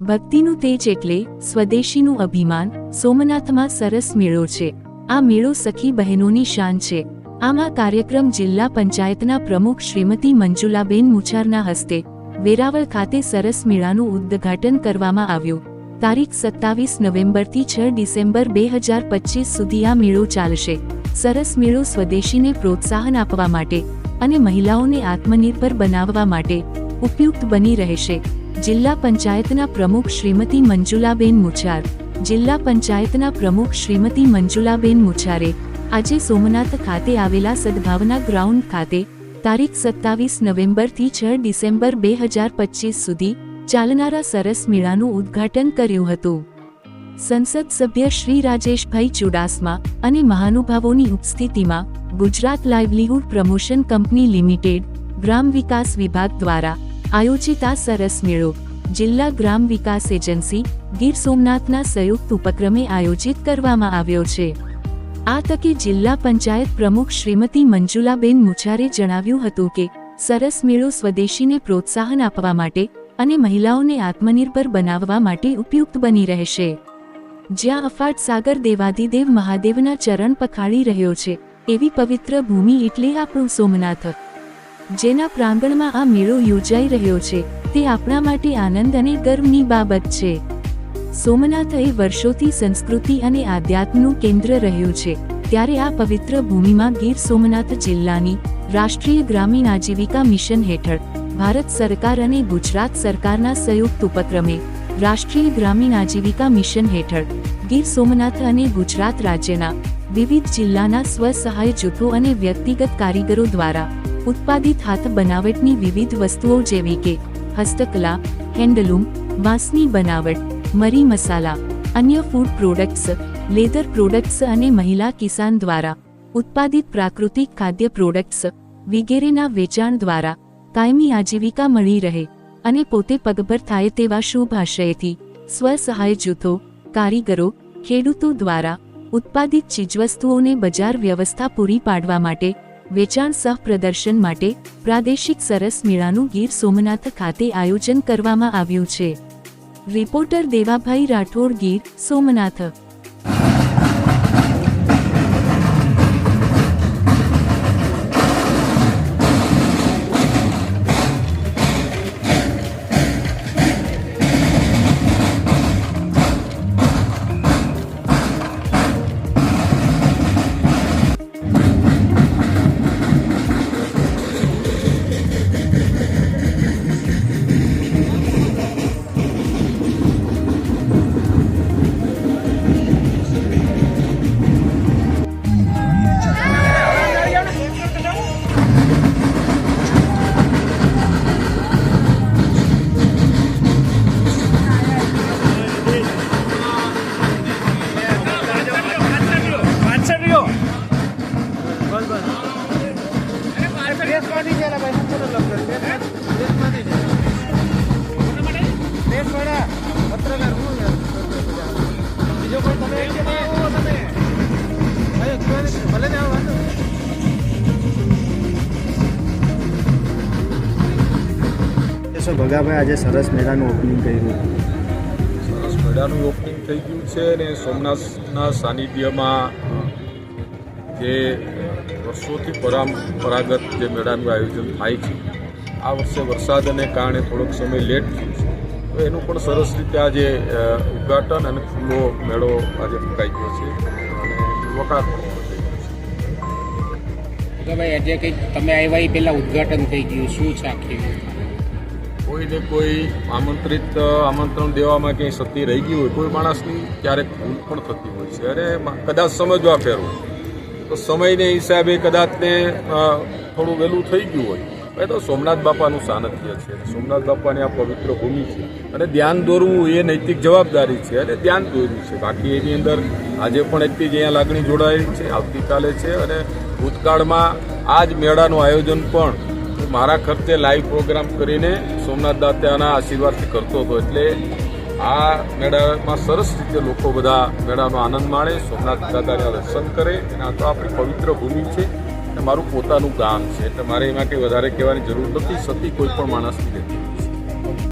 ભક્તિનું તેજ એટલે સ્વદેશીનું અભિમાન। સોમનાથમાં સરસ મેળો છે। આ મેળો સખી બહેનોની શાન છે। આમાં કાર્યક્રમ જિલ્લા પંચાયતના પ્રમુખ શ્રીમતી મંજુલાબેન મુછારના હસ્તે વેરાવળ ખાતે સરસ મેળાનું ઉદ્ઘાટન કરવામાં આવ્યું। તારીખ 27 નવેમ્બરથી 6 ડિસેમ્બર 2025 સુધી આ મેળો ચાલશે। સરસ મેળો સ્વદેશીને પ્રોત્સાહન આપવા માટે અને મહિલાઓને આત્મનિર્ભર બનાવવા માટે ઉપયુક્ત બની રહેશે। જિલ્લા પંચાયતના પ્રમુખ શ્રીમતી મંજુલાબેન મુછાર જિલ્લા પંચાયતના પ્રમુખ શ્રીમતી મંજુલાબેન મુછારે આજે સોમનાથ ખાતે આવેલા સદભાવના ગ્રાઉન્ડ ખાતે તારીખ 27 નવેમ્બરથી 6 ડિસેમ્બર 2025 સુધી ચાલનારા સરસ મેળાનું ઉદ્ઘાટન કર્યું હતું। સંસદ સભ્ય શ્રી રાજેશભાઈ ચુડાસમા અને મહાનુભાવોની ઉપસ્થિતિમાં Gujarat livelihood promotion company limited ગ્રામ વિકાસ વિભાગ દ્વારા આયોજિત આ સરસ મેળો જિલ્લા ગ્રામ વિકાસ એજન્સી ગીર સોમનાથના સંયુક્ત ઉપક્રમે આયોજિત કરવામાં આવ્યો છે। આ તકે જિલ્લા પંચાયત પ્રમુખ શ્રીમતી મંજુલાબેન મુછારે જણાવ્યું હતું કે સરસ મેળો સ્વદેશીને પ્રોત્સાહન આપવા માટે અને મહિલાઓને આત્મનિર્ભર બનાવવા માટે ઉપયુક્ત બની રહેશે। જ્યાં અફાટ સાગર દેવાધિદેવ મહાદેવના ચરણ પખાળી રહ્યો છે એવી પવિત્ર ભૂમિ એટલે આપણું સોમનાથ, જેના પ્રાંગણમાં આ મેળો યોજાઈ રહ્યો છે તે આપણા માટે આનંદ અને ગર્વની બાબત છે। સોમનાથ એ વર્ષોથી સંસ્કૃતિ અને આધ્યાત્મનું કેન્દ્ર રહ્યું છે, ત્યારે આ પવિત્ર ભૂમિમાં ગીર સોમનાથ જિલ્લાની રાષ્ટ્રીય ગ્રામીણ આજીવિકા મિશન હેઠળ ભારત સરકાર અને ગુજરાત સરકારના સંયુક્ત ઉપક્રમે રાષ્ટ્રીય ગ્રામીણ આજીવિકા મિશન હેઠળ ગીર સોમનાથ અને ગુજરાત રાજ્યના વિવિધ જિલ્લાના સ્વ-સહાય જૂથો અને વ્યક્તિગત કારીગરો દ્વારા ઉત્પાદિત હાથ બનાવટની વિવિધ વસ્તુઓ જેવી કે હસ્તકલા, હેન્ડલૂમ, વાંસની બનાવટ, મરી મસાલા, અન્ય ફૂડ પ્રોડક્ટ્સ, લેધર પ્રોડક્ટ્સ અને મહિલા કિસાન દ્વારા ઉત્પાદિત પ્રાકૃતિક ખાદ્ય પ્રોડક્ટ્સ વગેરેના વેચાણ દ્વારા કાયમી આજીવિકા મળી રહે અને પોતે પગભર થાય તેવા શુભ આશયથી સ્વ-સહાય જૂથો, કારીગરો, ખેડૂતો દ્વારા ઉત્પાદિત ચીજવસ્તુઓને બજાર વ્યવસ્થા પૂરી પાડવા માટે વેચાણ સહ પ્રદર્શન માટે પ્રાદેશિક સરસ મેળાનું ગીર સોમનાથ ખાતે આયોજન કરવામાં આવ્યું છે। રિપોર્ટર દેવાભાઈ રાઠોડ, ગીર સોમનાથ। ભગાભાઈ આજે સરસ મેળાનું ઓપનિંગ કર્યું। સરસ મેળાનું ઓપનિંગ થઈ ગયું છે અને સોમનાથના સાનિધ્યમાં જે વર્ષોથી પરંપરાગત જે મેળાનું આયોજન થાય છે, આ વર્ષે વરસાદને કારણે થોડોક સમય લેટ થયું છે, તો એનું પણ સરસ રીતે આજે ઉદ્ઘાટન અને ખુલ્લો મેળો આજે મુકાઈ ગયો છે અને લોકાર્પણ થઈ ગયું છે। ભાઈ આજે કંઈક તમે આવ્યા એ પહેલાં ઉદ્ઘાટન થઈ ગયું, શું છે આખી? કોઈને કોઈ આમંત્રણ દેવામાં ક્યાંય સતી રહી ગઈ હોય, કોઈ માણસની ક્યારેક ભૂલ પણ થતી હોય છે અને કદાચ સમજવા ફેરવું તો સમયને હિસાબે કદાચ ને થોડું વહેલું થઈ ગયું હોય। એ તો સોમનાથ બાપાનું સાનિધ્ય છે, સોમનાથ બાપાની આ પવિત્ર ભૂમિ છે અને ધ્યાન દોરવું એ નૈતિક જવાબદારી છે અને ધ્યાન દોર્યું છે। બાકી એની અંદર આજે પણ એટલી જ અહીંયા લાગણી જોડાયેલી છે, આવતીકાલે છે અને ભૂતકાળમાં આ જ મેળાનું આયોજન પણ મારા ખર્ચે લાઈવ પ્રોગ્રામ કરીને સોમનાથ દાતાના આશીર્વાદથી કરતો હતો। એટલે આ મેળામાં સરસ રીતે લોકો બધા મેળાનો આનંદ માણે, સોમનાથ દાદાના દર્શન કરે અને આ તો આપણી પવિત્ર ભૂમિ છે અને મારું પોતાનું ગામ છે, એટલે મારે એમાં કંઈ વધારે કહેવાની જરૂર નથી, સતી કોઈ પણ માણસની નથી।